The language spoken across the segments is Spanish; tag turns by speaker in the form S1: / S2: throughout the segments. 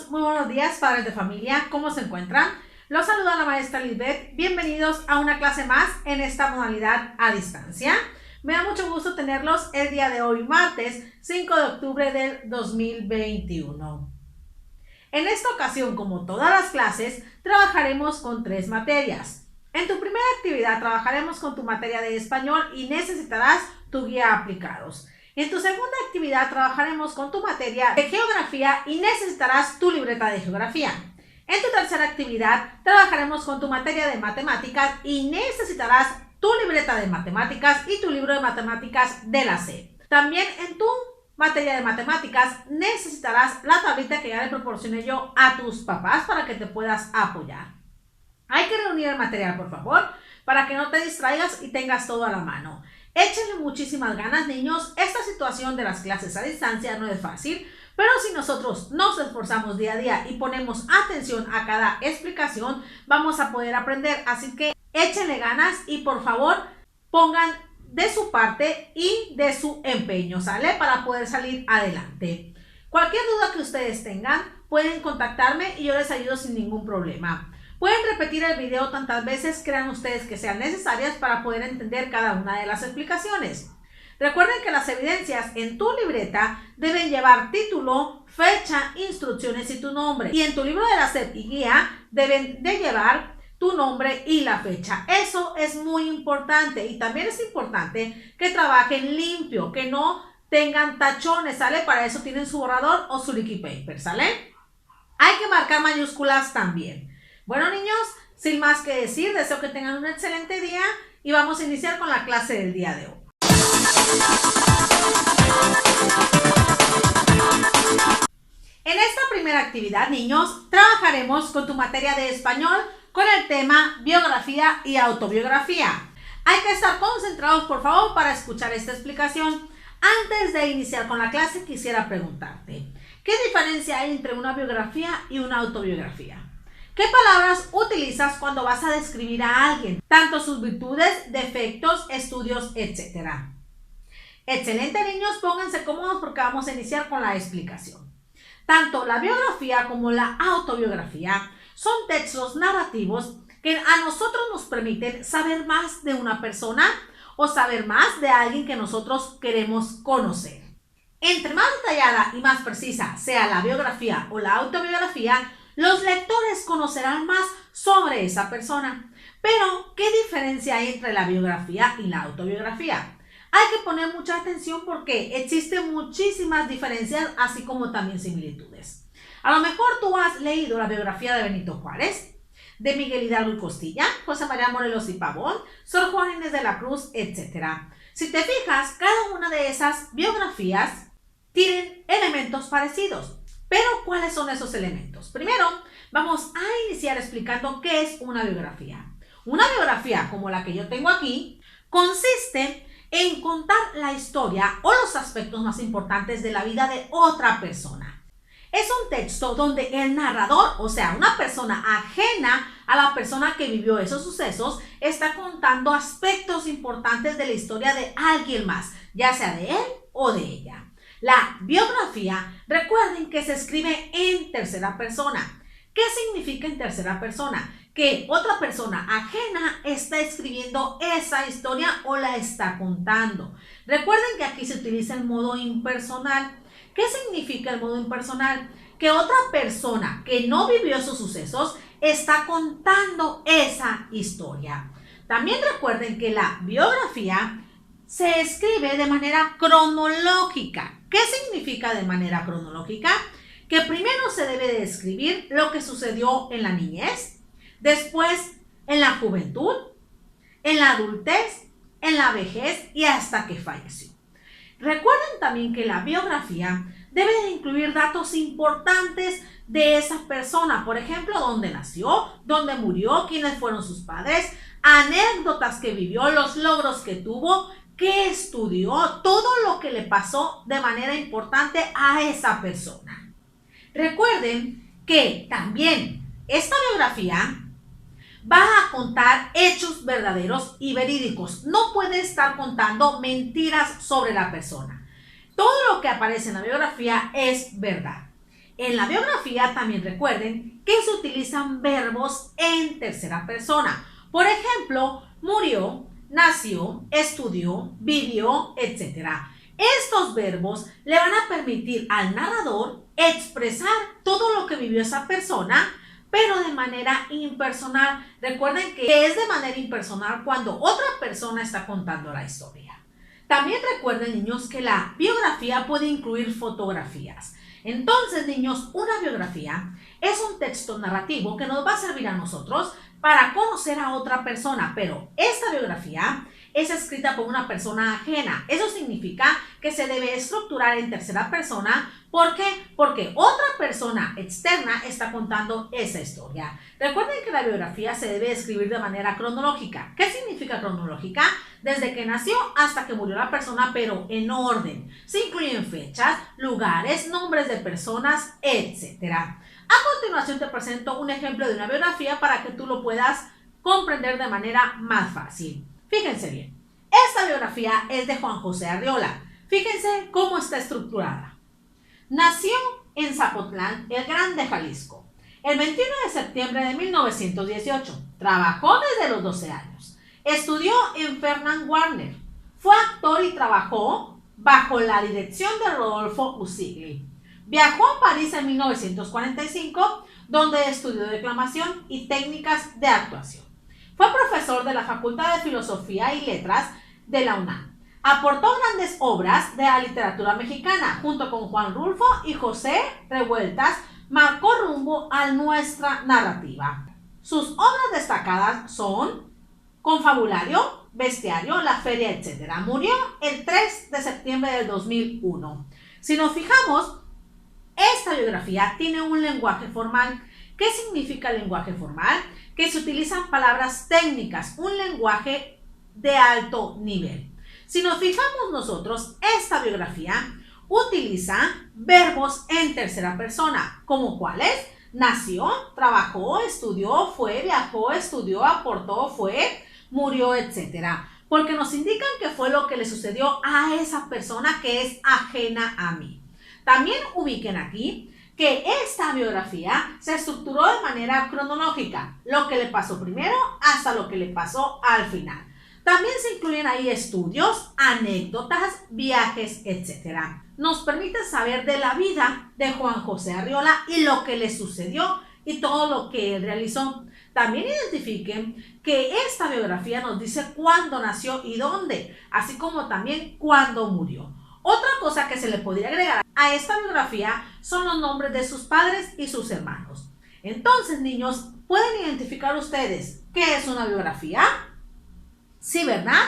S1: niños, muy buenos días, padres de familia, ¿cómo se encuentran? Los saluda la maestra Lisbeth, bienvenidos a una clase más en esta modalidad a distancia. Me da mucho gusto tenerlos el día de hoy, martes 5 de octubre del 2021. En esta ocasión, como todas las clases, trabajaremos con 3 materias. En tu primera actividad trabajaremos con tu materia de español y necesitarás tu guía aplicados. En tu segunda actividad trabajaremos con tu materia de geografía y necesitarás tu libreta de geografía. En tu tercera actividad trabajaremos con tu materia de matemáticas y necesitarás tu libreta de matemáticas y tu libro de matemáticas de la SEP. También en tu materia de matemáticas necesitarás la tablita que ya le proporcioné yo a tus papás para que te puedas apoyar. Hay que reunir el material, por favor, para que no te distraigas y tengas todo a la mano. Échenle muchísimas ganas, niños. Esta situación de las clases a distancia no es fácil, pero si nosotros nos esforzamos día a día y ponemos atención a cada explicación, vamos a poder aprender. Así que échenle ganas y por favor pongan de su parte y de su empeño, ¿sale? Para poder salir adelante. Cualquier duda que ustedes tengan, pueden contactarme y yo les ayudo sin ningún problema. Pueden repetir el video tantas veces crean ustedes que sean necesarias para poder entender cada una de las explicaciones. Recuerden que las evidencias en tu libreta deben llevar título, fecha, instrucciones y tu nombre. Y en tu libro de la SEP y guía deben de llevar tu nombre y la fecha. Eso es muy importante y también es importante que trabajen limpio, que no tengan tachones, ¿sale? Para eso tienen su borrador o su liquid paper, ¿sale? Hay que marcar mayúsculas también. Bueno, niños, sin más que decir, deseo que tengan un excelente día y vamos a iniciar con la clase del día de hoy. En esta primera actividad, niños, trabajaremos con tu materia de español con el tema biografía y autobiografía. Hay que estar concentrados, por favor, para escuchar esta explicación. Antes de iniciar con la clase, quisiera preguntarte, ¿qué diferencia hay entre una biografía y una autobiografía? ¿Qué palabras utilizas cuando vas a describir a alguien? Tanto sus virtudes, defectos, estudios, etc. Excelente, niños, pónganse cómodos porque vamos a iniciar con la explicación. Tanto la biografía como la autobiografía son textos narrativos que a nosotros nos permiten saber más de una persona o saber más de alguien que nosotros queremos conocer. Entre más detallada y más precisa sea la biografía o la autobiografía, los lectores conocerán más sobre esa persona. Pero, ¿qué diferencia hay entre la biografía y la autobiografía? Hay que poner mucha atención porque existen muchísimas diferencias, así como también similitudes. A lo mejor tú has leído la biografía de Benito Juárez, de Miguel Hidalgo y Costilla, José María Morelos y Pavón, Sor Juana Inés de la Cruz, etc. Si te fijas, cada una de esas biografías tienen elementos parecidos. Pero, ¿cuáles son esos elementos? Primero, vamos a iniciar explicando qué es una biografía. Una biografía, como la que yo tengo aquí, consiste en contar la historia o los aspectos más importantes de la vida de otra persona. Es un texto donde el narrador, o sea, una persona ajena a la persona que vivió esos sucesos, está contando aspectos importantes de la historia de alguien más, ya sea de él o de ella. La biografía, recuerden que se escribe en tercera persona. ¿Qué significa en tercera persona? Que otra persona ajena está escribiendo esa historia o la está contando. Recuerden que aquí se utiliza el modo impersonal. ¿Qué significa el modo impersonal? Que otra persona que no vivió esos sucesos está contando esa historia. También recuerden que la biografía se escribe de manera cronológica. ¿Qué significa de manera cronológica? Que primero se debe de escribir lo que sucedió en la niñez, después en la juventud, en la adultez, en la vejez y hasta que falleció. Recuerden también que la biografía debe de incluir datos importantes de esa persona, por ejemplo, dónde nació, dónde murió, quiénes fueron sus padres, anécdotas que vivió, los logros que tuvo, qué estudió, todo lo que le pasó de manera importante a esa persona. Recuerden que también esta biografía va a contar hechos verdaderos y verídicos. No puede estar contando mentiras sobre la persona. Todo lo que aparece en la biografía es verdad. En la biografía también recuerden que se utilizan verbos en tercera persona. Por ejemplo, murió, nació, estudió, vivió, etc. Estos verbos le van a permitir al narrador expresar todo lo que vivió esa persona, pero de manera impersonal. Recuerden que es de manera impersonal cuando otra persona está contando la historia. También recuerden, niños, que la biografía puede incluir fotografías. Entonces, niños, una biografía es un texto narrativo que nos va a servir a nosotros para conocer a otra persona, pero esta biografía es escrita por una persona ajena. Eso significa que se debe estructurar en tercera persona. ¿Por qué? Porque otra persona externa está contando esa historia. Recuerden que la biografía se debe escribir de manera cronológica. ¿Qué significa cronológica? Desde que nació hasta que murió la persona, pero en orden. Se incluyen fechas, lugares, nombres de personas, etc. A continuación te presento un ejemplo de una biografía para que tú lo puedas comprender de manera más fácil. Fíjense bien, esta biografía es de Juan José Arriola. Fíjense cómo está estructurada. Nació en Zapotlán, el Grande, Jalisco, el 21 de septiembre de 1918. Trabajó desde los 12 años. Estudió en Fernand Warner. Fue actor y trabajó bajo la dirección de Rodolfo Usigli. Viajó a París en 1945, donde estudió declamación y técnicas de actuación. Fue profesor de la Facultad de Filosofía y Letras de la UNAM. Aportó grandes obras de la literatura mexicana, junto con Juan Rulfo y José Revueltas, marcó rumbo a nuestra narrativa. Sus obras destacadas son Confabulario, Bestiario, La Feria, etc. Murió el 3 de septiembre del 2001. Si nos fijamos, esta biografía tiene un lenguaje formal. ¿Qué significa lenguaje formal? Que se utilizan palabras técnicas, un lenguaje de alto nivel. Si nos fijamos nosotros, esta biografía utiliza verbos en tercera persona, como cuáles: nació, trabajó, estudió, fue, viajó, estudió, aportó, fue, murió, etc. Porque nos indican que fue lo que le sucedió a esa persona que es ajena a mí. También ubiquen aquí que esta biografía se estructuró de manera cronológica, lo que le pasó primero hasta lo que le pasó al final. También se incluyen ahí estudios, anécdotas, viajes, etc. Nos permite saber de la vida de Juan José Arriola y lo que le sucedió y todo lo que él realizó. También identifiquen que esta biografía nos dice cuándo nació y dónde, así como también cuándo murió. Otra cosa que se le podría agregar a esta biografía son los nombres de sus padres y sus hermanos. Entonces, niños, ¿pueden identificar ustedes qué es una biografía? Sí, ¿verdad?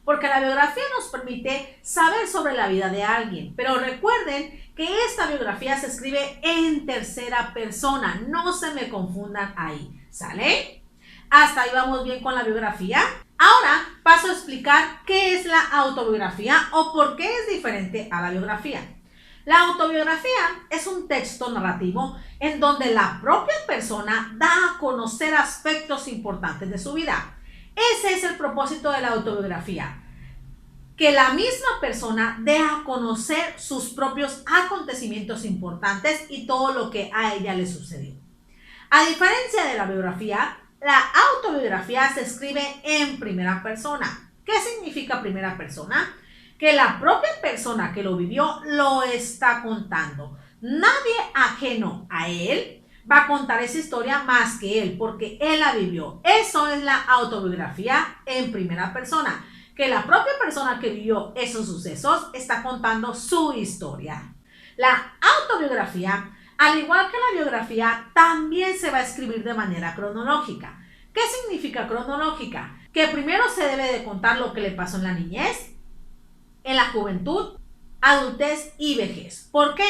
S1: Porque la biografía nos permite saber sobre la vida de alguien. Pero recuerden que esta biografía se escribe en tercera persona. No se me confundan ahí. ¿Sale? Hasta ahí vamos bien con la biografía. Ahora paso a explicar qué es la autobiografía o por qué es diferente a la biografía. La autobiografía es un texto narrativo en donde la propia persona da a conocer aspectos importantes de su vida. Ese es el propósito de la autobiografía, que la misma persona dé a conocer sus propios acontecimientos importantes y todo lo que a ella le sucedió. A diferencia de la biografía, la autobiografía se escribe en primera persona. ¿Qué significa primera persona? Que la propia persona que lo vivió lo está contando. Nadie ajeno a él va a contar esa historia más que él, porque él la vivió. Eso es la autobiografía en primera persona, que la propia persona que vivió esos sucesos está contando su historia. La autobiografía, al igual que la biografía, también se va a escribir de manera cronológica. ¿Qué significa cronológica? Que primero se debe de contar lo que le pasó en la niñez, en la juventud, adultez y vejez. ¿Por qué?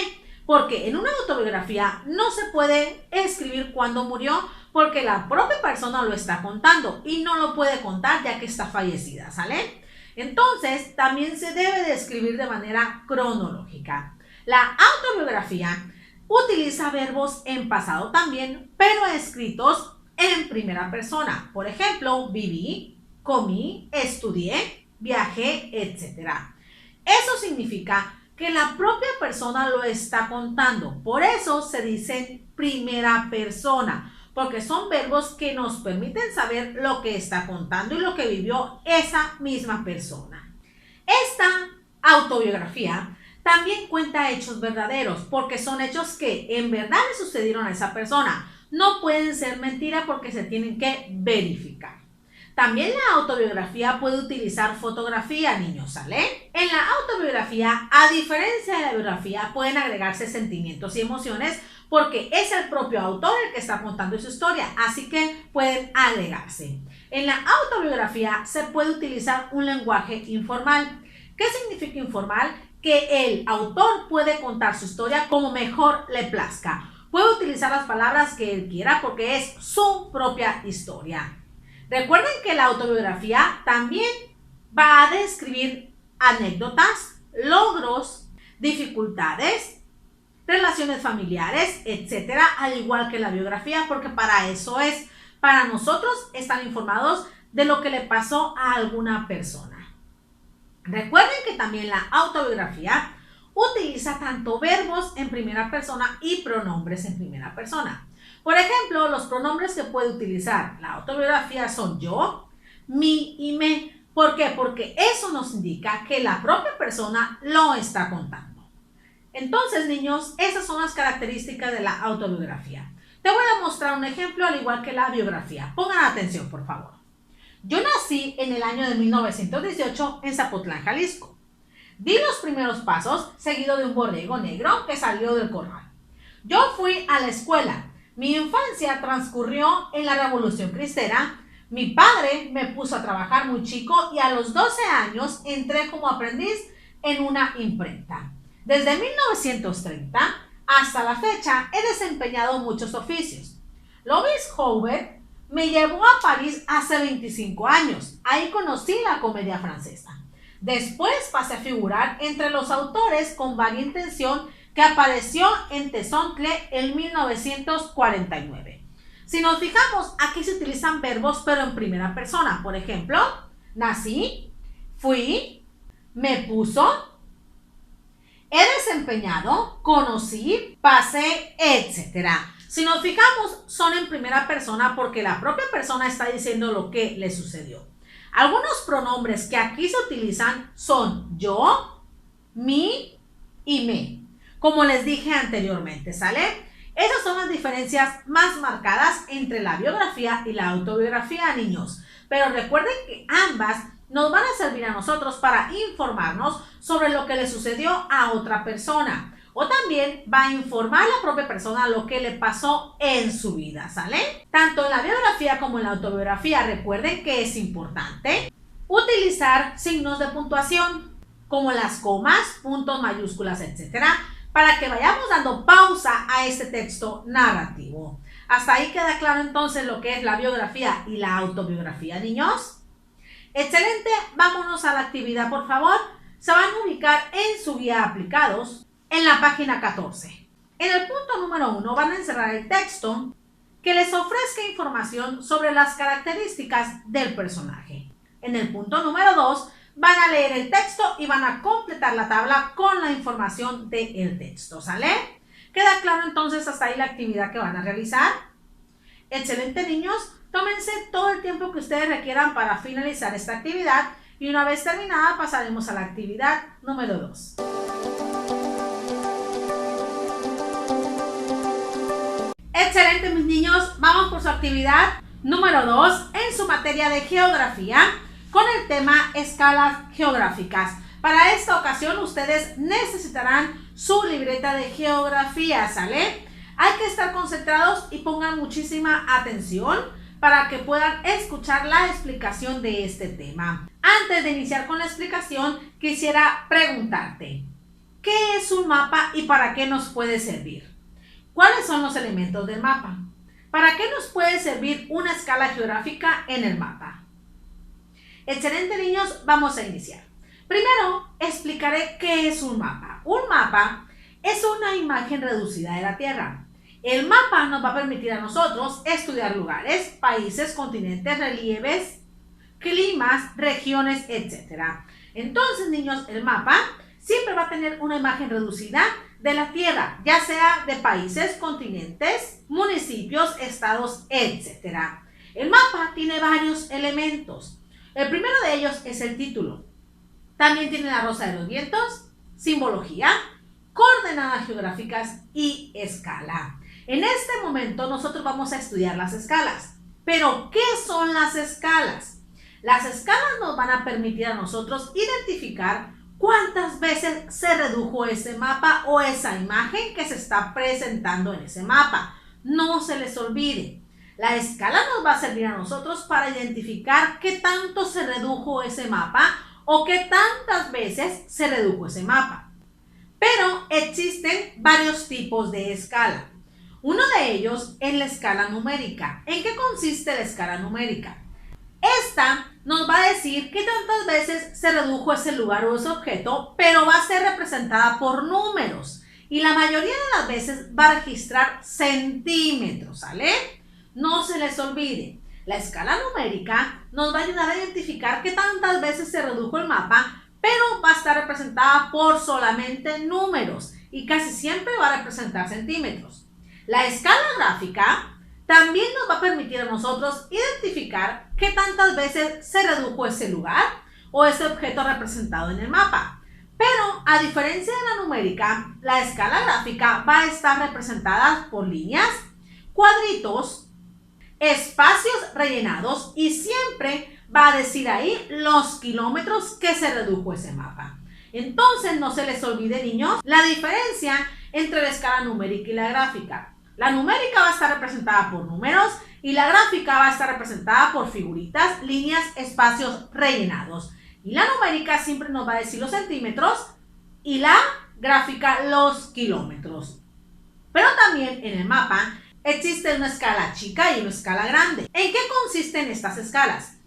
S1: Porque en una autobiografía no se puede escribir cuándo murió, porque la propia persona lo está contando y no lo puede contar ya que está fallecida, ¿sale? Entonces, también se debe de escribir de manera cronológica. La autobiografía utiliza verbos en pasado también, pero escritos en primera persona. Por ejemplo, viví, comí, estudié, viajé, etc. Eso significa que que la propia persona lo está contando. Por eso se dice en primera persona, porque son verbos que nos permiten saber lo que está contando y lo que vivió esa misma persona. Esta autobiografía también cuenta hechos verdaderos, porque son hechos que en verdad le sucedieron a esa persona. No pueden ser mentiras porque se tienen que verificar. También la autobiografía puede utilizar fotografía, niños, ¿sale? En la autobiografía, a diferencia de la biografía, pueden agregarse sentimientos y emociones porque es el propio autor el que está contando su historia, así que pueden agregarse. En la autobiografía se puede utilizar un lenguaje informal. ¿Qué significa informal? Que el autor puede contar su historia como mejor le plazca. Puede utilizar las palabras que él quiera porque es su propia historia. Recuerden que la autobiografía también va a describir anécdotas, logros, dificultades, relaciones familiares, etcétera, al igual que la biografía, porque para eso es, para nosotros estar informados de lo que le pasó a alguna persona. Recuerden que también la autobiografía utiliza tanto verbos en primera persona y pronombres en primera persona. Por ejemplo, los pronombres que puede utilizar la autobiografía son yo, mi y me. ¿Por qué? Porque eso nos indica que la propia persona lo está contando. Entonces, niños, esas son las características de la autobiografía. Te voy a mostrar un ejemplo al igual que la biografía. Pongan atención, por favor. Yo nací en el año de 1918 en Zapotlán, Jalisco. Di los primeros pasos seguido de un borrego negro que salió del corral. Yo fui a la escuela. Mi infancia transcurrió en la Revolución Cristera. Mi padre me puso a trabajar muy chico y a los 12 años entré como aprendiz en una imprenta. Desde 1930 hasta la fecha he desempeñado muchos oficios. Lovis Jouvet me llevó a París hace 25 años. Ahí conocí la comedia francesa. Después pasé a figurar entre los autores con varia intención que apareció en Tezontle en 1949. Si nos fijamos, aquí se utilizan verbos pero en primera persona. Por ejemplo, nací, fui, me puso, he desempeñado, conocí, pasé, etc. Si nos fijamos, son en primera persona porque la propia persona está diciendo lo que le sucedió. Algunos pronombres que aquí se utilizan son yo, mi y me. Como les dije anteriormente, ¿sale? Esas son las diferencias más marcadas entre la biografía y la autobiografía, niños. Pero recuerden que ambas nos van a servir a nosotros para informarnos sobre lo que le sucedió a otra persona. O también va a informar a la propia persona lo que le pasó en su vida, ¿sale? Tanto en la biografía como en la autobiografía, recuerden que es importante utilizar signos de puntuación, como las comas, puntos, mayúsculas, etcétera, para que vayamos dando pausa a este texto narrativo. ¿Hasta ahí queda claro entonces lo que es la biografía y la autobiografía, niños? Excelente, vámonos a la actividad, por favor. Se van a ubicar en su guía aplicados en la página 14. En el punto número 1 van a encerrar el texto que les ofrezca información sobre las características del personaje. En el punto número 2 van a leer el texto y van a completar la tabla con la información del texto, ¿sale? ¿Queda claro entonces hasta ahí la actividad que van a realizar? Excelente, niños. Tómense todo el tiempo que ustedes requieran para finalizar esta actividad y una vez terminada pasaremos a la actividad número 2. Excelente, mis niños. Vamos por su actividad número 2 en su materia de geografía con el tema escalas geográficas. Para esta ocasión ustedes necesitarán su libreta de geografía, ¿sale? Hay que estar concentrados y pongan muchísima atención para que puedan escuchar la explicación de este tema. Antes de iniciar con la explicación, quisiera preguntarte, ¿qué es un mapa y para qué nos puede servir? ¿Cuáles son los elementos del mapa? ¿Para qué nos puede servir una escala geográfica en el mapa? Excelente, niños, vamos a iniciar. Primero, explicaré qué es un mapa. Un mapa es una imagen reducida de la Tierra. El mapa nos va a permitir a nosotros estudiar lugares, países, continentes, relieves, climas, regiones, etc. Entonces, niños, el mapa siempre va a tener una imagen reducida de la Tierra, ya sea de países, continentes, municipios, estados, etc. El mapa tiene varios elementos. El primero de ellos es el título. También tiene la rosa de los vientos, simbología, coordenadas geográficas y escala. En este momento nosotros vamos a estudiar las escalas. Pero, ¿qué son las escalas? Las escalas nos van a permitir a nosotros identificar cuántas veces se redujo ese mapa o esa imagen que se está presentando en ese mapa. No se les olvide. La escala nos va a servir a nosotros para identificar qué tanto se redujo ese mapa o qué tantas veces se redujo ese mapa. Pero existen varios tipos de escala. Uno de ellos es la escala numérica. ¿En qué consiste la escala numérica? Esta nos va a decir qué tantas veces se redujo ese lugar o ese objeto, pero va a ser representada por números. Y la mayoría de las veces va a registrar centímetros, ¿sale? No se les olvide. La escala numérica nos va a ayudar a identificar qué tantas veces se redujo el mapa, pero va a estar representada por solamente números y casi siempre va a representar centímetros. La escala gráfica también nos va a permitir a nosotros identificar qué tantas veces se redujo ese lugar o ese objeto representado en el mapa. Pero a diferencia de la numérica, la escala gráfica va a estar representada por líneas, cuadritos, espacios rellenados y siempre va a decir ahí los kilómetros que se redujo ese mapa. Entonces no se les olvide, niños, la diferencia entre la escala numérica y la gráfica. La numérica va a estar representada por números y la gráfica va a estar representada por figuritas, líneas, espacios rellenados. Y la numérica siempre nos va a decir los centímetros y la gráfica los kilómetros. Pero también en el mapa existe una escala chica y una escala grande. ¿En qué consisten estas escalas?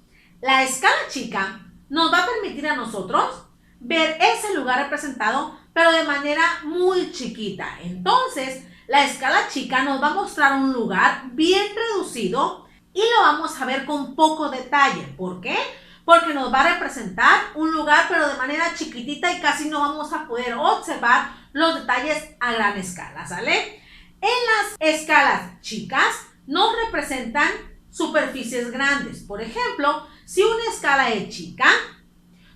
S1: La escala chica nos va a permitir a nosotros ver ese lugar representado, pero de manera muy chiquita. Entonces, la escala chica nos va a mostrar un lugar bien reducido y lo vamos a ver con poco detalle. ¿Por qué? Porque nos va a representar un lugar, pero de manera chiquitita y casi no vamos a poder observar los detalles a gran escala, ¿sale? En las escalas chicas nos representan superficies grandes. Por ejemplo, si una escala es chica,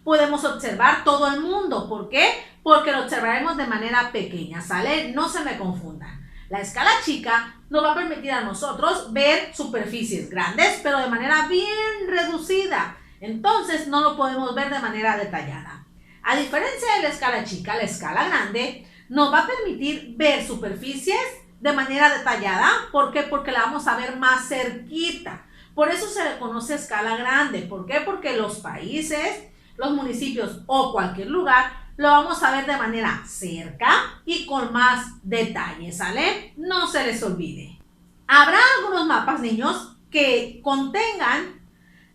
S1: podemos observar todo el mundo. ¿Por qué? Porque lo observaremos de manera pequeña, ¿sale? No se me confundan. La escala chica nos va a permitir a nosotros ver superficies grandes, pero de manera bien reducida. Entonces no lo podemos ver de manera detallada. A diferencia de la escala chica, la escala grande nos va a permitir ver superficies de manera detallada. ¿Por qué? Porque la vamos a ver más cerquita. Por eso se le conoce escala grande. ¿Por qué? Porque los países, los municipios o cualquier lugar lo vamos a ver de manera cerca y con más detalle, ¿sale? No se les olvide. Habrá algunos mapas, niños, que contengan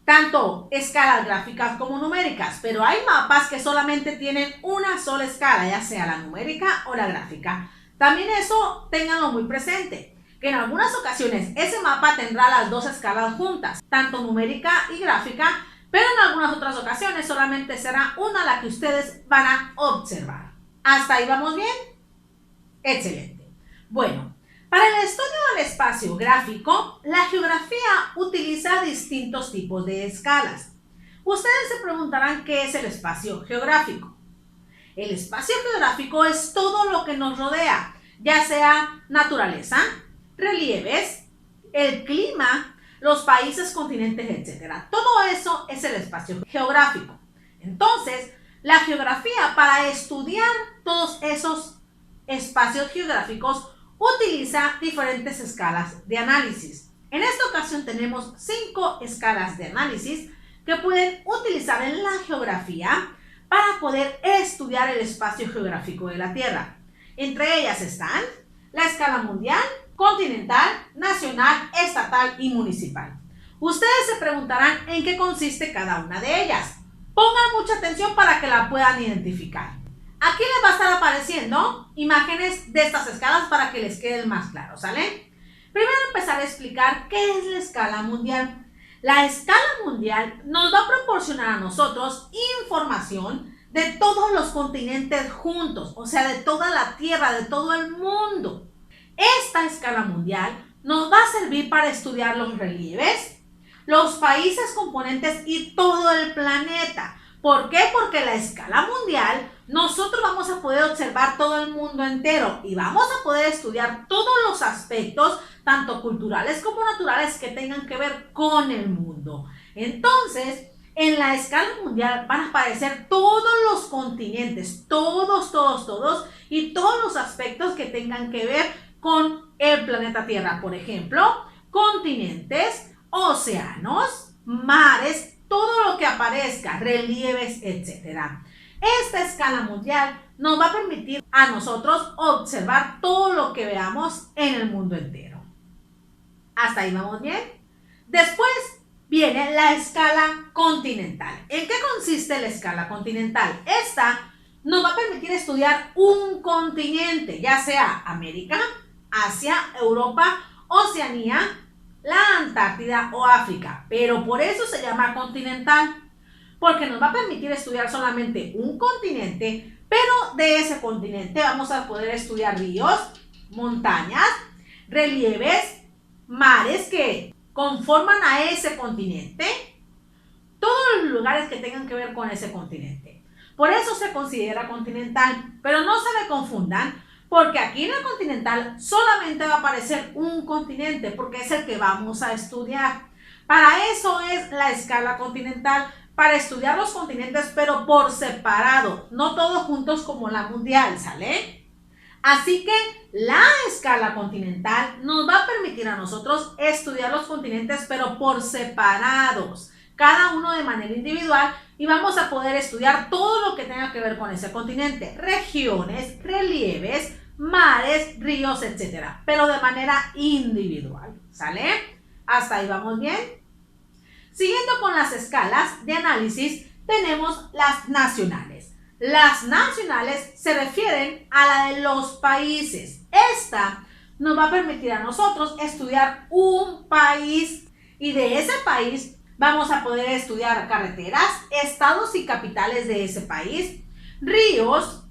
S1: tanto escalas gráficas como numéricas, pero hay mapas que solamente tienen una sola escala, ya sea la numérica o la gráfica. También eso ténganlo muy presente, que en algunas ocasiones ese mapa tendrá las dos escalas juntas, tanto numérica y gráfica, pero en algunas otras ocasiones solamente será una la que ustedes van a observar. ¿Hasta ahí vamos bien? Excelente. Bueno, para el estudio del espacio gráfico, la geografía utiliza distintos tipos de escalas. Ustedes se preguntarán qué es el espacio geográfico. El espacio geográfico es todo lo que nos rodea, ya sea naturaleza, relieves, el clima, los países, continentes, etc. Todo eso es el espacio geográfico. Entonces, la geografía, para estudiar todos esos espacios geográficos, utiliza diferentes escalas de análisis. En esta ocasión tenemos 5 escalas de análisis que pueden utilizar en la geografía para poder estudiar el espacio geográfico de la Tierra. Entre ellas están la escala mundial, continental, nacional, estatal y municipal. Ustedes se preguntarán en qué consiste cada una de ellas. Pongan mucha atención para que la puedan identificar. Aquí les va a estar apareciendo imágenes de estas escalas para que les quede más claro, ¿sale? Primero empezar a explicar qué es la escala mundial. La escala mundial nos va a proporcionar a nosotros información de todos los continentes juntos, o sea, de toda la Tierra, de todo el mundo. Esta escala mundial nos va a servir para estudiar los relieves, los países componentes y todo el planeta. ¿Por qué? Porque la escala mundial nosotros vamos a poder observar todo el mundo entero y vamos a poder estudiar todos los aspectos, tanto culturales como naturales, que tengan que ver con el mundo. Entonces, en la escala mundial van a aparecer todos los continentes, todos, y todos los aspectos que tengan que ver con el planeta Tierra. Por ejemplo, continentes, océanos, mares, todo lo que aparezca, relieves, etc. Esta escala mundial nos va a permitir a nosotros observar todo lo que veamos en el mundo entero. ¿Hasta ahí vamos bien? Después viene la escala continental. ¿En qué consiste la escala continental? Esta nos va a permitir estudiar un continente, ya sea América, Asia, Europa, Oceanía, la Antártida o África. Pero por eso se llama continental, porque nos va a permitir estudiar solamente un continente, pero de ese continente vamos a poder estudiar ríos, montañas, relieves, mares que conforman a ese continente, todos los lugares que tengan que ver con ese continente. Por eso se considera continental, pero no se me confundan, porque aquí en el continental solamente va a aparecer un continente, porque es el que vamos a estudiar. Para eso es la escala continental, para estudiar los continentes, pero por separado, no todos juntos como la mundial, ¿sale? Así que la escala continental nos va a permitir a nosotros estudiar los continentes, pero por separados, cada uno de manera individual, y vamos a poder estudiar todo lo que tenga que ver con ese continente, regiones, relieves, mares, ríos, etcétera, pero de manera individual, ¿sale? ¿Hasta ahí vamos bien? Siguiendo con las escalas de análisis, tenemos las nacionales. Las nacionales se refieren a la de los países. Esta nos va a permitir a nosotros estudiar un país, y de ese país vamos a poder estudiar carreteras, estados y capitales de ese país, ríos,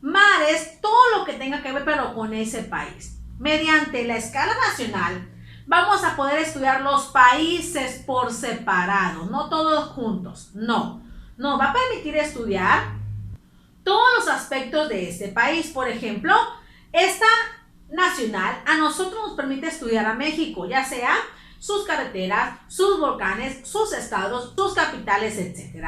S1: mares, todo lo que tenga que ver pero con ese país. Mediante la escala nacional vamos a poder estudiar los países por separado, no todos juntos, no. Nos va a permitir estudiar todos los aspectos de este país. Por ejemplo, esta nacional a nosotros nos permite estudiar a México, ya sea sus carreteras, sus volcanes, sus estados, sus capitales, etc.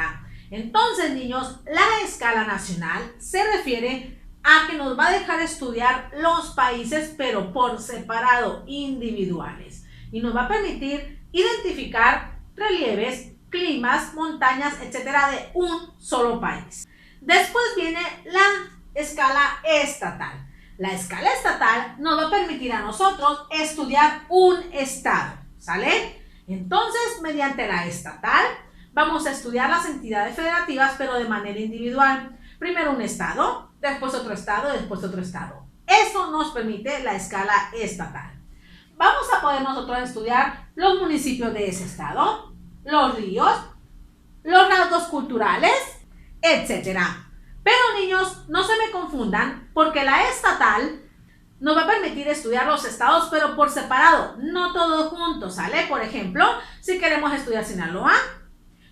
S1: Entonces, niños, la escala nacional se refiere a que nos va a dejar estudiar los países, pero por separado, individuales. Y nos va a permitir identificar relieves, climas, montañas, etcétera, de un solo país. Después viene la escala estatal. La escala estatal nos va a permitir a nosotros estudiar un estado, ¿sale? Entonces, mediante la estatal, vamos a estudiar las entidades federativas, pero de manera individual. Primero un estado, después otro estado, después otro estado. Eso nos permite la escala estatal. Vamos a poder nosotros estudiar los municipios de ese estado, los ríos, los rasgos culturales, etc. Pero, niños, no se me confundan, porque la estatal nos va a permitir estudiar los estados, pero por separado, no todos juntos, ¿sale? Por ejemplo, si queremos estudiar Sinaloa,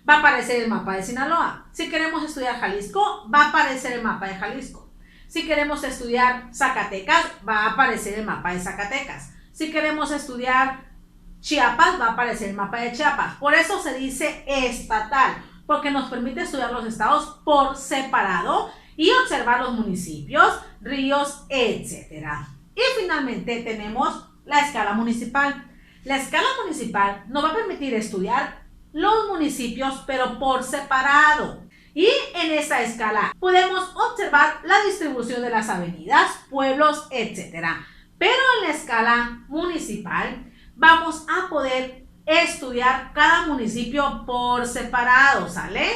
S1: va a aparecer el mapa de Sinaloa. Si queremos estudiar Jalisco, va a aparecer el mapa de Jalisco. Si queremos estudiar Zacatecas, va a aparecer el mapa de Zacatecas. Si queremos estudiar Chiapas, va a aparecer el mapa de Chiapas. Por eso se dice estatal, porque nos permite estudiar los estados por separado y observar los municipios, ríos, etc. Y finalmente tenemos la escala municipal. La escala municipal nos va a permitir estudiar los municipios, pero por separado. Y en esta escala podemos observar la distribución de las avenidas, pueblos, etc. Pero en la escala municipal vamos a poder estudiar cada municipio por separado, ¿sale?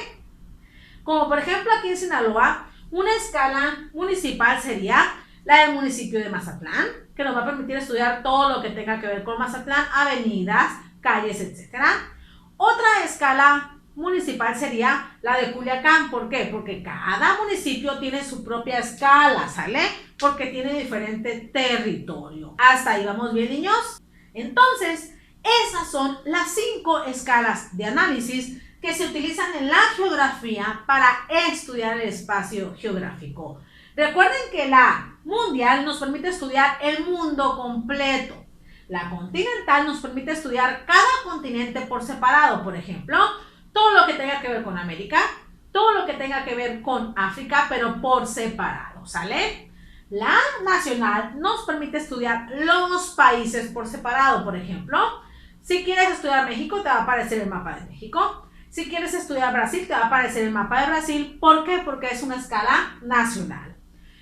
S1: Como por ejemplo aquí en Sinaloa, una escala municipal sería la del municipio de Mazatlán, que nos va a permitir estudiar todo lo que tenga que ver con Mazatlán, avenidas, calles, etc. Otra escala municipal sería la de Culiacán. ¿Por qué? Porque cada municipio tiene su propia escala, ¿sale? Porque tiene diferente territorio. ¿Hasta ahí vamos bien, niños? Entonces, esas son las 5 escalas de análisis que se utilizan en la geografía para estudiar el espacio geográfico. Recuerden que la mundial nos permite estudiar el mundo completo. La continental nos permite estudiar cada continente por separado, por ejemplo, todo lo que tenga que ver con América, todo lo que tenga que ver con África, pero por separado, ¿sale? La nacional nos permite estudiar los países por separado, por ejemplo, si quieres estudiar México, te va a aparecer el mapa de México. Si quieres estudiar Brasil, te va a aparecer el mapa de Brasil. ¿Por qué? Porque es una escala nacional.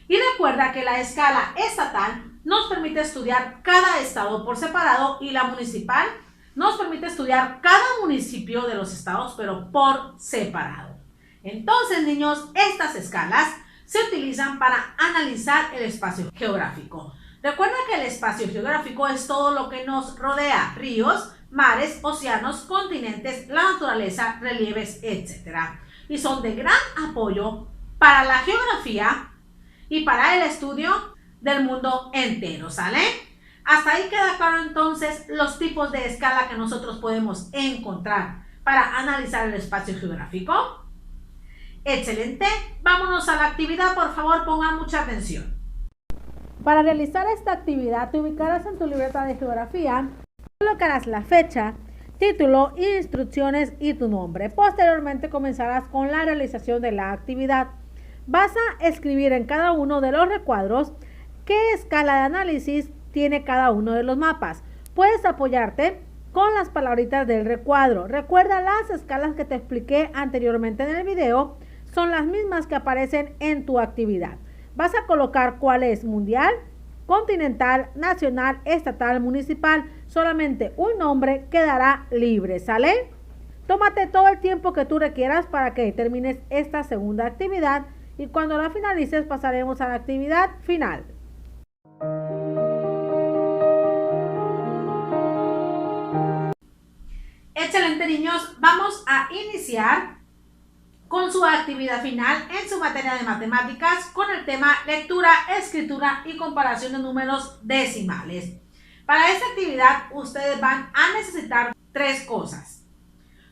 S1: Y recuerda que la escala estatal nos permite estudiar cada estado por separado y la municipal nos permite estudiar cada municipio de los estados, pero por separado. Entonces, niños, estas escalas se utilizan para analizar el espacio geográfico. Recuerda que el espacio geográfico es todo lo que nos rodea: ríos, mares, océanos, continentes, la naturaleza, relieves, etc. Y son de gran apoyo para la geografía y para el estudio del mundo entero, ¿sale? Hasta ahí queda claro entonces los tipos de escala que nosotros podemos encontrar para analizar el espacio geográfico. Excelente, vámonos a la actividad, por favor pongan mucha atención. Para realizar esta actividad te ubicarás en tu libreta de geografía, colocarás la fecha, título, instrucciones y tu nombre. Posteriormente comenzarás con la realización de la actividad. Vas a escribir en cada uno de los recuadros qué escala de análisis tiene cada uno de los mapas. Puedes apoyarte con las palabritas del recuadro. Recuerda, las escalas que te expliqué anteriormente en el video son las mismas que aparecen en tu actividad. Vas a colocar cuál es mundial, continental, nacional, estatal, municipal. Solamente un nombre quedará libre, ¿sale? Tómate todo el tiempo que tú requieras para que termines esta segunda actividad y cuando la finalices pasaremos a la actividad final. Excelente, niños, vamos a iniciar con su actividad final en su materia de matemáticas con el tema lectura, escritura y comparación de números decimales. Para esta actividad ustedes van a necesitar 3 cosas: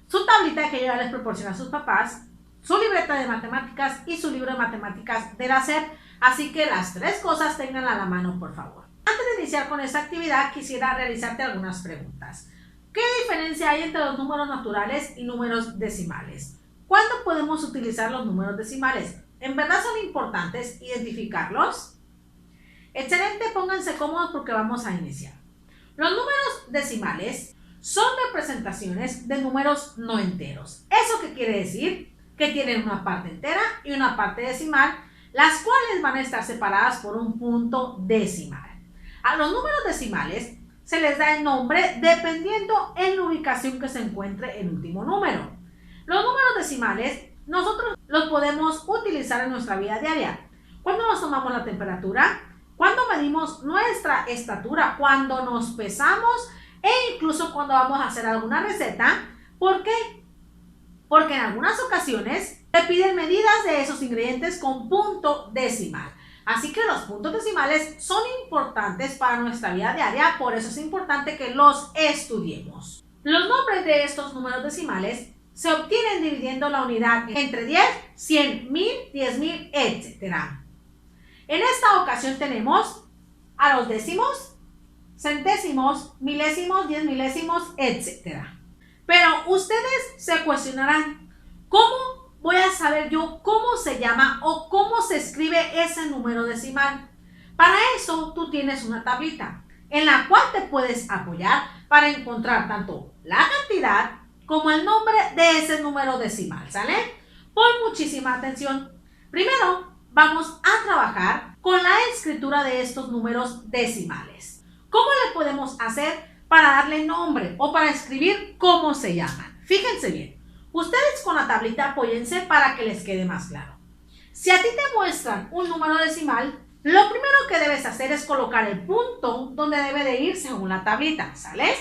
S1: su tablita que ya les proporciona a sus papás, su libreta de matemáticas y su libro de matemáticas de la SEP. Así que las 3 cosas tenganla a la mano, por favor. Antes de iniciar con esta actividad quisiera realizarte algunas preguntas. ¿Qué diferencia hay entre los números naturales y números decimales? ¿Cuándo podemos utilizar los números decimales? ¿En verdad son importantes identificarlos? Excelente, pónganse cómodos porque vamos a iniciar. Los números decimales son representaciones de números no enteros. ¿Eso qué quiere decir? Que tienen una parte entera y una parte decimal, las cuales van a estar separadas por un punto decimal. A los números decimales se les da el nombre dependiendo en la ubicación que se encuentre el último número. Los números decimales nosotros los podemos utilizar en nuestra vida diaria. Cuando nos tomamos la temperatura, cuando medimos nuestra estatura, cuando nos pesamos e incluso cuando vamos a hacer alguna receta. ¿Por qué? Porque en algunas ocasiones te piden medidas de esos ingredientes con punto decimal. Así que los puntos decimales son importantes para nuestra vida diaria, por eso es importante que los estudiemos. Los nombres de estos números decimales se obtienen dividiendo la unidad entre 10, 100, 1000, 10.000, etc. En esta ocasión tenemos a los décimos, centésimos, milésimos, 10 milésimos, etc. Pero ustedes se cuestionarán, ¿cómo voy a saber yo cómo se llama o cómo se escribe ese número decimal? Para eso tú tienes una tablita en la cual te puedes apoyar para encontrar tanto la cantidad como el nombre de ese número decimal, ¿sale? Pon muchísima atención. Primero vamos a trabajar con la escritura de estos números decimales. ¿Cómo le podemos hacer para darle nombre o para escribir cómo se llaman? Fíjense bien. Ustedes con la tablita apóyense para que les quede más claro. Si a ti te muestran un número decimal, lo primero que debes hacer es colocar el punto donde debe de ir según la tablita, ¿sale?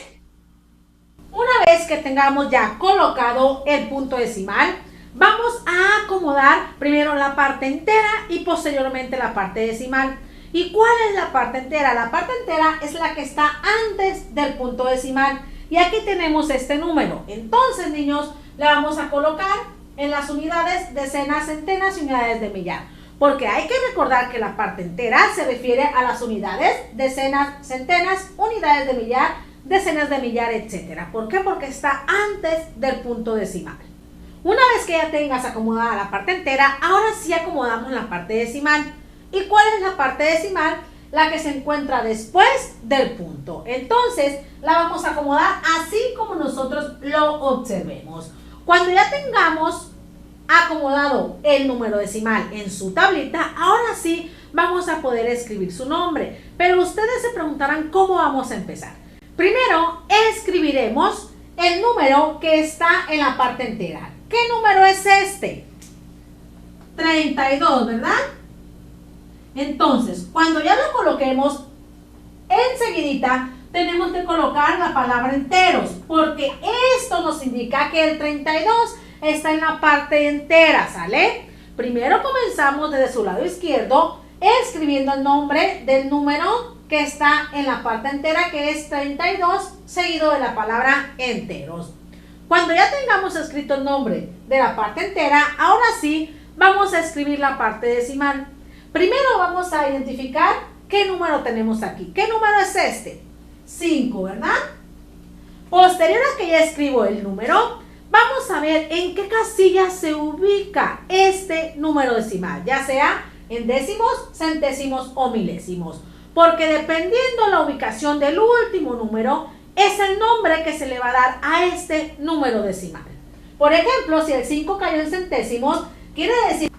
S1: Una vez que tengamos ya colocado el punto decimal, vamos a acomodar primero la parte entera y posteriormente la parte decimal. ¿Y cuál es la parte entera? La parte entera es la que está antes del punto decimal. Y aquí tenemos este número. Entonces, niños, le vamos a colocar en las unidades, decenas, centenas y unidades de millar. Porque hay que recordar que la parte entera se refiere a las unidades, decenas, centenas, unidades de millar, decenas de millar, etc. ¿Por qué? Porque está antes del punto decimal. Una vez que ya tengas acomodada la parte entera, ahora sí acomodamos la parte decimal. ¿Y cuál es la parte decimal? La que se encuentra después del punto. Entonces, la vamos a acomodar así como nosotros lo observemos. Cuando ya tengamos acomodado el número decimal en su tablita, ahora sí vamos a poder escribir su nombre. Pero ustedes se preguntarán cómo vamos a empezar. Primero, escribiremos el número que está en la parte entera. ¿Qué número es este? 32, ¿verdad? Entonces, cuando ya lo coloquemos, enseguidita tenemos que colocar la palabra enteros, porque esto nos indica que el 32 está en la parte entera, ¿sale? Primero comenzamos desde su lado izquierdo, escribiendo el nombre del número que está en la parte entera, que es 32, seguido de la palabra enteros. Cuando ya tengamos escrito el nombre de la parte entera, ahora sí vamos a escribir la parte decimal. Primero vamos a identificar qué número tenemos aquí. ¿Qué número es este? 5, ¿verdad? Posterior a que ya escribo el número, vamos a ver en qué casilla se ubica este número decimal, ya sea en décimos, centésimos o milésimos. Porque dependiendo la ubicación del último número, es el nombre que se le va a dar a este número decimal. Por ejemplo, si el 5 cayó en centésimos, quiere decir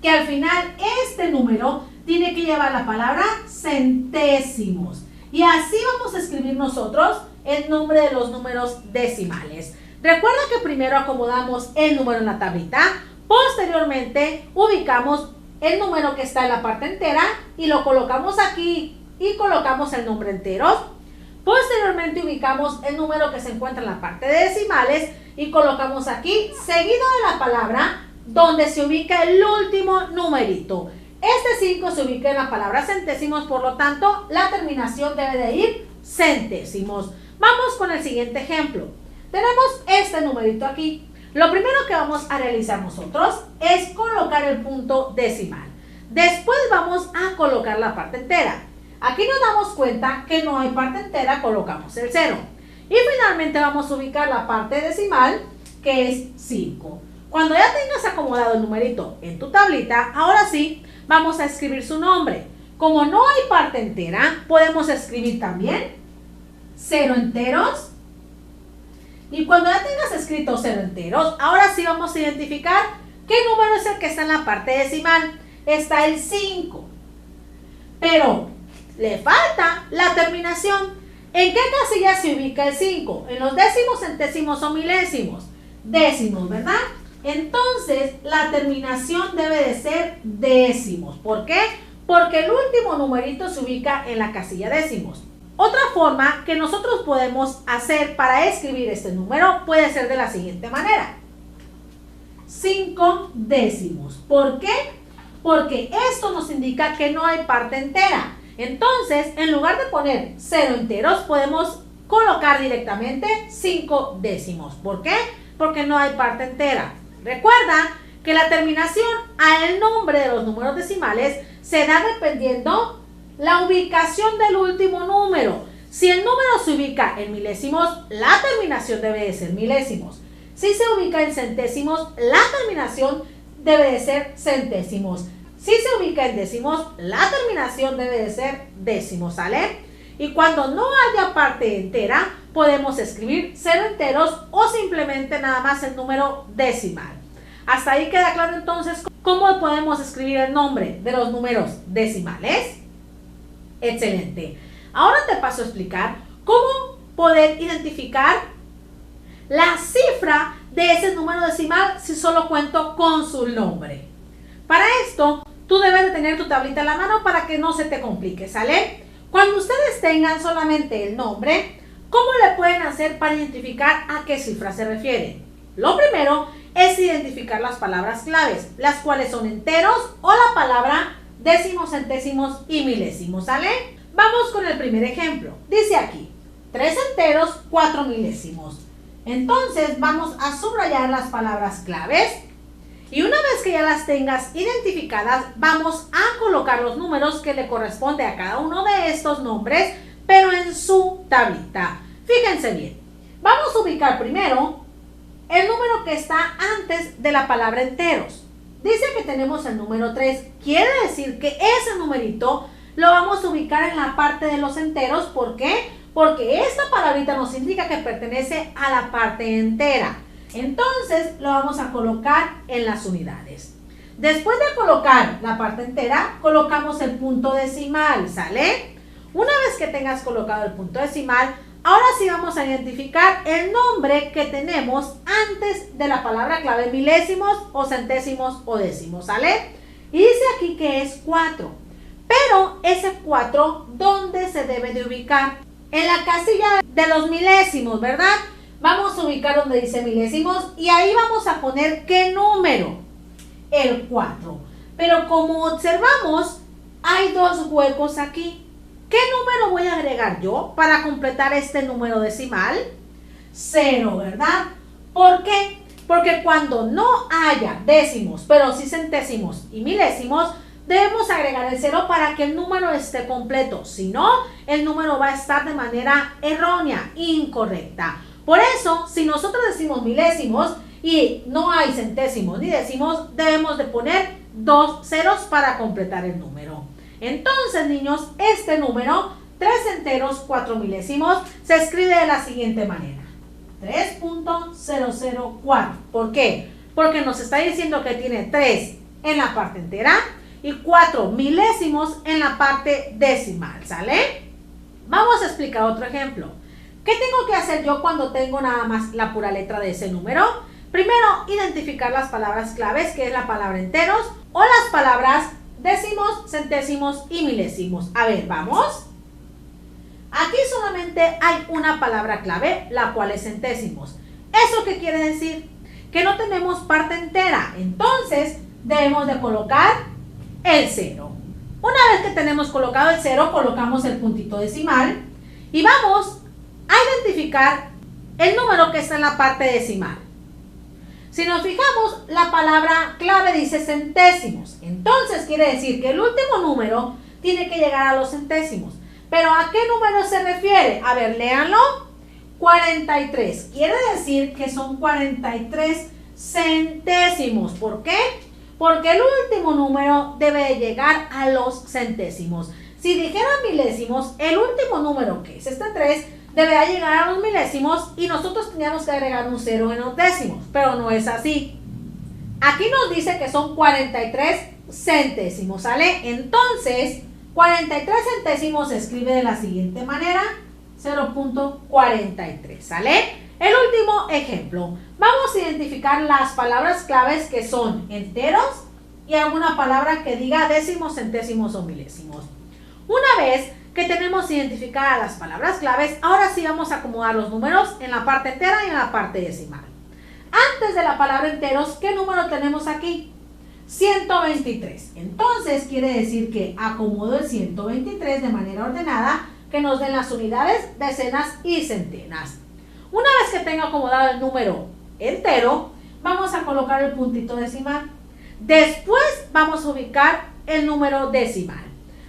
S1: que al final este número tiene que llevar la palabra centésimos. Y así vamos a escribir nosotros el nombre de los números decimales. Recuerda que primero acomodamos el número en la tablita, posteriormente ubicamos el número que está en la parte entera y lo colocamos aquí y colocamos el nombre enteros. Posteriormente ubicamos el número que se encuentra en la parte de decimales y colocamos aquí, seguido de la palabra donde se ubica el último numerito. Este 5 se ubica en la palabra centésimos, por lo tanto, la terminación debe de ir centésimos. Vamos con el siguiente ejemplo. Tenemos este numerito aquí. Lo primero que vamos a realizar nosotros es colocar el punto decimal. Después vamos a colocar la parte entera. Aquí nos damos cuenta que no hay parte entera, colocamos el 0. Y finalmente vamos a ubicar la parte decimal, que es 5. Cuando ya tengas acomodado el numerito en tu tablita, ahora sí, vamos a escribir su nombre. Como no hay parte entera, podemos escribir también 0 enteros. Y cuando ya tengas escrito 0 enteros, ahora sí vamos a identificar qué número es el que está en la parte decimal. Está el 5. Pero le falta la terminación. ¿En qué casilla se ubica el 5? ¿En los décimos, centésimos o milésimos? Décimos, ¿verdad? Entonces, la terminación debe de ser décimos. ¿Por qué? Porque el último numerito se ubica en la casilla décimos. Otra forma que nosotros podemos hacer para escribir este número puede ser de la siguiente manera. 5 décimos. ¿Por qué? Porque esto nos indica que no hay parte entera. Entonces, en lugar de poner 0 enteros, podemos colocar directamente 5 décimos. ¿Por qué? Porque no hay parte entera. Recuerda que la terminación al nombre de los números decimales se da dependiendo la ubicación del último número. Si el número se ubica en milésimos, la terminación debe de ser milésimos. Si se ubica en centésimos, la terminación debe de ser centésimos. Si se ubica en décimos, la terminación debe de ser décimos, ¿sale? Y cuando no haya parte entera, podemos escribir 0 enteros o simplemente nada más el número decimal. ¿Hasta ahí queda claro entonces cómo podemos escribir el nombre de los números decimales? Excelente. Ahora te paso a explicar cómo poder identificar la cifra de ese número decimal si solo cuento con su nombre. Para esto, tú debes de tener tu tablita en la mano para que no se te complique, ¿sale? Cuando ustedes tengan solamente el nombre, ¿Cómo le pueden hacer para identificar a qué cifra se refiere? Lo primero es identificar las palabras claves, las cuales son enteros o la palabra décimos, centésimos y milésimos, ¿sale? Vamos con el primer ejemplo. Dice aquí, 3 enteros, 4 milésimos. Entonces vamos a subrayar las palabras claves y una vez que ya las tengas identificadas, vamos a colocar los números que le corresponde a cada uno de estos nombres, pero en su tablita. Fíjense bien, vamos a ubicar primero el número que está antes de la palabra enteros. Dice que tenemos el número 3, quiere decir que ese numerito lo vamos a ubicar en la parte de los enteros. ¿Por qué? Porque esta palabrita nos indica que pertenece a la parte entera. Entonces lo vamos a colocar en las unidades. Después de colocar la parte entera, colocamos el punto decimal, ¿sale? Una vez que tengas colocado el punto decimal, ahora sí vamos a identificar el nombre que tenemos antes de la palabra clave milésimos o centésimos o décimos, ¿sale? Y dice aquí que es 4. Pero ese 4, ¿dónde se debe de ubicar? En la casilla de los milésimos, ¿verdad? Vamos a ubicar donde dice milésimos y ahí vamos a poner ¿qué número? El 4. Pero como observamos, hay 2 huecos aquí. ¿Qué número voy a agregar yo para completar este número decimal? 0, ¿verdad? ¿Por qué? Porque cuando no haya décimos, pero sí centésimos y milésimos, debemos agregar el 0 para que el número esté completo. Si no, el número va a estar de manera errónea, incorrecta. Por eso, si nosotros decimos milésimos y no hay centésimos ni décimos, debemos de poner 2 ceros para completar el número. Entonces, niños, este número, 3 enteros, 4 milésimos, se escribe de la siguiente manera. 3.004. ¿Por qué? Porque nos está diciendo que tiene 3 en la parte entera y 4 milésimos en la parte decimal, ¿sale? Vamos a explicar otro ejemplo. ¿Qué tengo que hacer yo cuando tengo nada más la pura letra de ese número? Primero, identificar las palabras claves, que es la palabra enteros o las palabras décimos, centésimos y milésimos. A ver, vamos. Aquí solamente hay una palabra clave, la cual es centésimos. ¿Eso qué quiere decir? Que no tenemos parte entera. Entonces, debemos de colocar el 0. Una vez que tenemos colocado el 0, colocamos el puntito decimal y vamos a identificar el número que está en la parte decimal. Si nos fijamos, la palabra clave dice centésimos. Entonces quiere decir que el último número tiene que llegar a los centésimos. ¿Pero a qué número se refiere? A ver, léanlo. 43. Quiere decir que son 43 centésimos. ¿Por qué? Porque el último número debe de llegar a los centésimos. Si dijera milésimos, el último número, que es este 3, deberá llegar a los milésimos y nosotros teníamos que agregar un 0 en los décimos, pero no es así. Aquí nos dice que son 43 centésimos, ¿sale? Entonces, 43 centésimos se escribe de la siguiente manera, 0.43, ¿sale? El último ejemplo, vamos a identificar las palabras claves que son enteros y alguna palabra que diga décimos, centésimos o milésimos. Una vez que tenemos identificadas las palabras claves, ahora sí vamos a acomodar los números en la parte entera y en la parte decimal. Antes de la palabra enteros, ¿qué número tenemos aquí? 123. Entonces quiere decir que acomodo el 123 de manera ordenada, que nos den las unidades, decenas y centenas. Una vez que tenga acomodado el número entero, vamos a colocar el puntito decimal. Después vamos a ubicar el número decimal.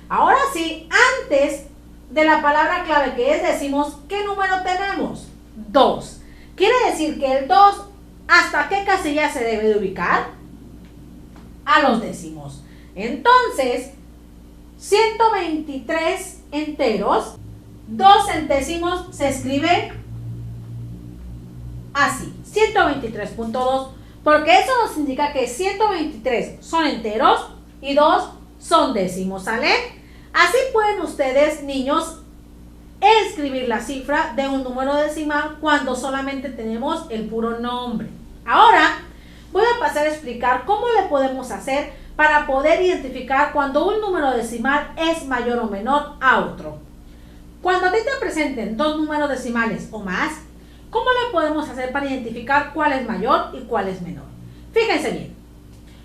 S1: Ahora sí, antes de la palabra clave que es décimos, ¿qué número tenemos? 2. Quiere decir que el 2, ¿hasta qué casilla se debe de ubicar? A los décimos. Entonces, 123 enteros, 2 centésimos se escribe así, 123.2, porque eso nos indica que 123 son enteros y 2 son décimos, ¿sale? Así pueden ustedes, niños, escribir la cifra de un número decimal cuando solamente tenemos el puro nombre. Ahora voy a pasar a explicar cómo le podemos hacer para poder identificar cuando un número decimal es mayor o menor a otro. Cuando a ti te presenten dos números decimales o más, ¿cómo le podemos hacer para identificar cuál es mayor y cuál es menor? Fíjense bien.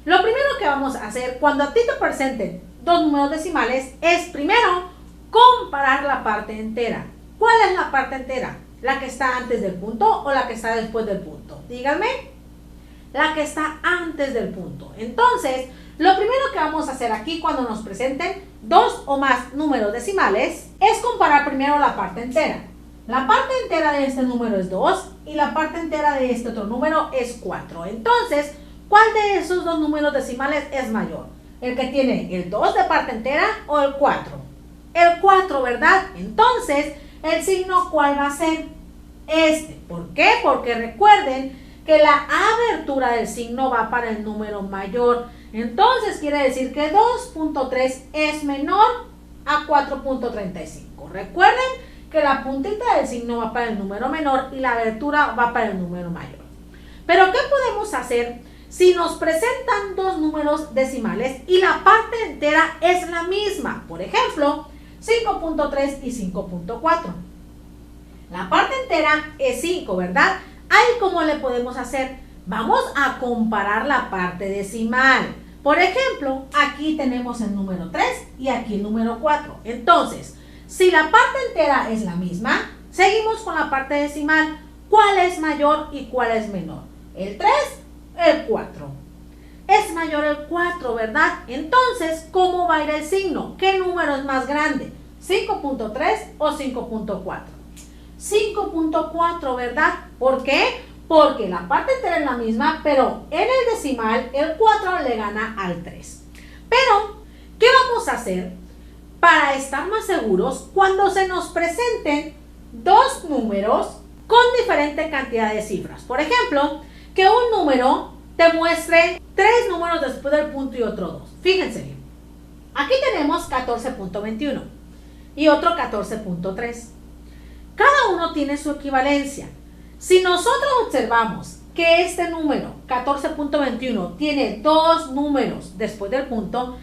S1: Lo primero que vamos a hacer cuando a ti te presenten dos números decimales es primero comparar la parte entera. ¿Cuál es la parte entera? ¿La que está antes del punto o la que está después del punto? Díganme. La que está antes del punto. Entonces, lo primero que vamos a hacer aquí cuando nos presenten dos o más números decimales es comparar primero la parte entera. La parte entera de este número es 2 y la parte entera de este otro número es 4. Entonces, ¿cuál de esos dos números decimales es mayor? ¿El que tiene el 2 de parte entera o el 4? El 4, ¿verdad? Entonces, ¿el signo cuál va a ser? Este. ¿Por qué? Porque recuerden que la abertura del signo va para el número mayor. Entonces, quiere decir que 2.3 es menor a 4.35. Recuerden que la puntita del signo va para el número menor y la abertura va para el número mayor. Pero, ¿qué podemos hacer si nos presentan dos números decimales y la parte entera es la misma? Por ejemplo, 5.3 y 5.4. La parte entera es 5, ¿verdad? Ahí, ¿cómo le podemos hacer? Vamos a comparar la parte decimal. Por ejemplo, aquí tenemos el número 3 y aquí el número 4. Entonces, si la parte entera es la misma, seguimos con la parte decimal. ¿Cuál es mayor y cuál es menor? ¿El 3? El 4. Es mayor el 4, ¿verdad? Entonces, ¿cómo va a ir el signo? ¿Qué número es más grande? ¿5.3 o 5.4? 5.4, ¿verdad? ¿Por qué? Porque la parte entera es la misma, pero en el decimal el 4 le gana al 3. Pero, ¿qué vamos a hacer para estar más seguros cuando se nos presenten dos números con diferente cantidad de cifras? Por ejemplo, que un número te muestre tres números después del punto y otro 2. Fíjense bien. Aquí tenemos 14.21 y otro 14.3. Cada uno tiene su equivalencia. Si nosotros observamos que este número, 14.21, tiene dos números después del punto,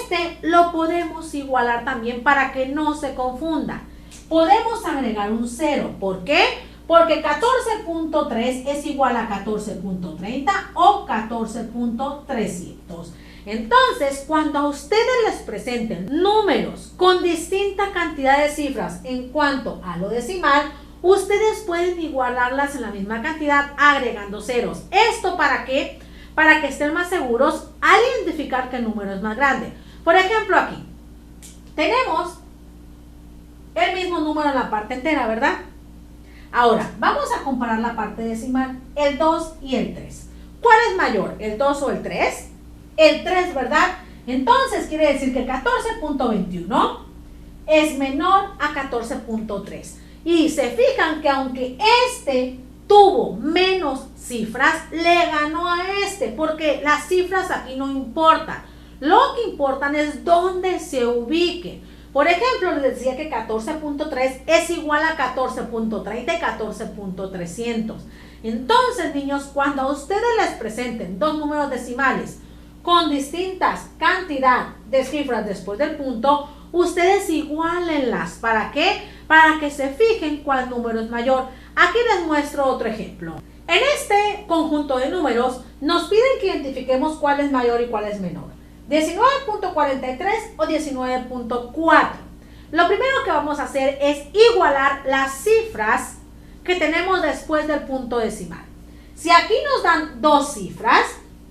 S1: este lo podemos igualar también para que no se confunda. Podemos agregar un 0. ¿Por qué? Porque 14.3 es igual a 14.30 o 14.300. Entonces, cuando a ustedes les presenten números con distinta cantidad de cifras en cuanto a lo decimal, ustedes pueden igualarlas en la misma cantidad agregando ceros. ¿Esto para qué? Para que estén más seguros al identificar qué número es más grande. Por ejemplo, aquí tenemos el mismo número en la parte entera, ¿verdad? Ahora, vamos a comparar la parte decimal, el 2 y el 3. ¿Cuál es mayor, el 2 o el 3? El 3, ¿verdad? Entonces, quiere decir que 14.21 es menor a 14.3. Y se fijan que aunque este tuvo menos cifras, le ganó a este, porque las cifras aquí no importan. Lo que importan es dónde se ubique. Por ejemplo, les decía que 14.3 es igual a 14.30 y 14.300. Entonces, niños, cuando a ustedes les presenten dos números decimales con distintas cantidad de cifras después del punto, ustedes igualenlas. ¿Para qué? Para que se fijen cuál número es mayor. Aquí les muestro otro ejemplo. En este conjunto de números nos piden que identifiquemos cuál es mayor y cuál es menor. 19.43 o 19.4. Lo primero que vamos a hacer es igualar las cifras que tenemos después del punto decimal. Si aquí nos dan dos cifras,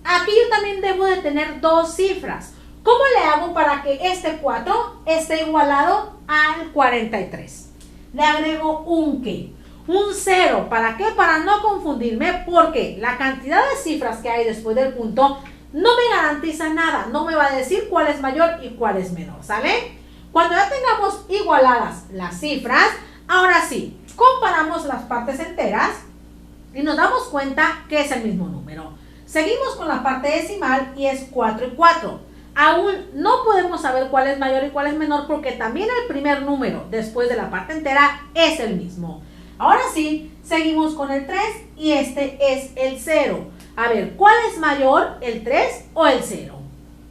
S1: aquí yo también debo de tener dos cifras. ¿Cómo le hago para que este 4 esté igualado al 43? Le agrego un ¿qué? Un 0. ¿Para qué? Para no confundirme, porque la cantidad de cifras que hay después del punto no me garantiza nada. No me va a decir cuál es mayor y cuál es menor, ¿sale? Cuando ya tengamos igualadas las cifras, ahora sí, comparamos las partes enteras y nos damos cuenta que es el mismo número. Seguimos con la parte decimal y es 4 y 4. Aún no podemos saber cuál es mayor y cuál es menor porque también el primer número después de la parte entera es el mismo. Ahora sí, seguimos con el 3 y este es el 0. A ver, ¿cuál es mayor, el 3 o el 0?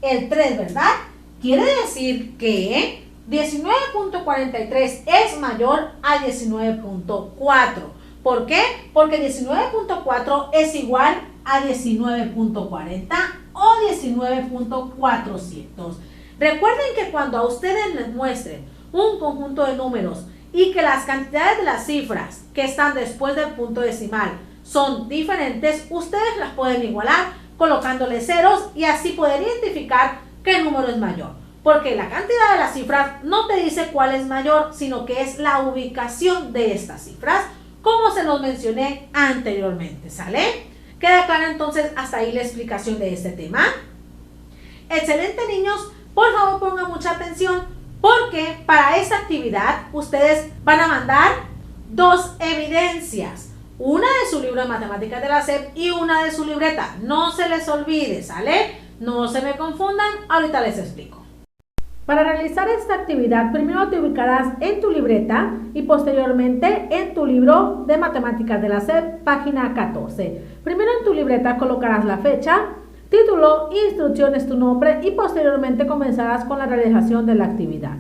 S1: El 3, ¿verdad? Quiere decir que 19.43 es mayor a 19.4. ¿Por qué? Porque 19.4 es igual a 19.40 o 19.400. Recuerden que cuando a ustedes les muestren un conjunto de números y que las cantidades de las cifras que están después del punto decimal son diferentes, ustedes las pueden igualar colocándole ceros y así poder identificar qué número es mayor. Porque la cantidad de las cifras no te dice cuál es mayor, sino que es la ubicación de estas cifras, como se los mencioné anteriormente, ¿sale? ¿Queda claro entonces hasta ahí la explicación de este tema? Excelente, niños. Por favor, pongan mucha atención porque para esta actividad ustedes van a mandar dos evidencias. Una de su libro de matemáticas de la SEP y una de su libreta. No se les olvide, ¿sale? No se me confundan, ahorita les explico. Para realizar esta actividad, primero te ubicarás en tu libreta y posteriormente en tu libro de matemáticas de la SEP, página 14. Primero en tu libreta colocarás la fecha, título, instrucciones, tu nombre y posteriormente comenzarás con la realización de la actividad.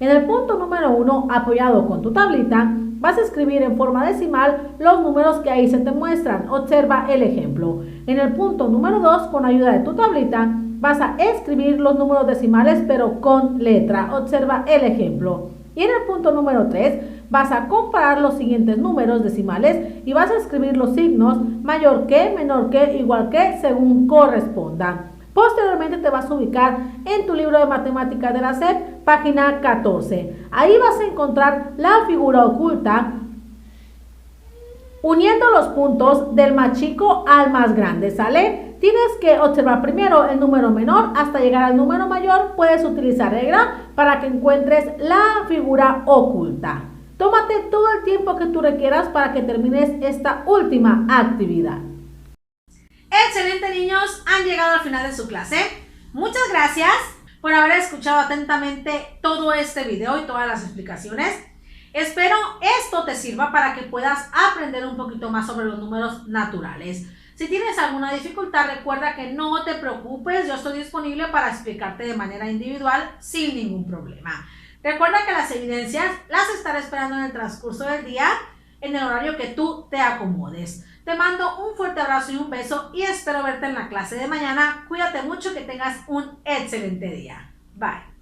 S1: En el punto número 1, apoyado con tu tablita, vas a escribir en forma decimal los números que ahí se te muestran. Observa el ejemplo. En el punto número 2, con ayuda de tu tablita, vas a escribir los números decimales pero con letra. Observa el ejemplo. Y en el punto número 3 vas a comparar los siguientes números decimales y vas a escribir los signos mayor que, menor que, igual que, según corresponda. Posteriormente te vas a ubicar en tu libro de matemáticas de la SEP, página 14. Ahí vas a encontrar la figura oculta uniendo los puntos del más chico al más grande, ¿sale? Tienes que observar primero el número menor hasta llegar al número mayor. Puedes utilizar regla para que encuentres la figura oculta. Tómate todo el tiempo que tú requieras para que termines esta última actividad. Excelente, niños, han llegado al final de su clase. Muchas gracias por haber escuchado atentamente todo este video y todas las explicaciones. Espero esto te sirva para que puedas aprender un poquito más sobre los números naturales. Si tienes alguna dificultad, recuerda que no te preocupes, yo estoy disponible para explicarte de manera individual sin ningún problema. Recuerda que las evidencias las estaré esperando en el transcurso del día, en el horario que tú te acomodes. Te mando un fuerte abrazo y un beso y espero verte en la clase de mañana. Cuídate mucho, que tengas un excelente día. Bye.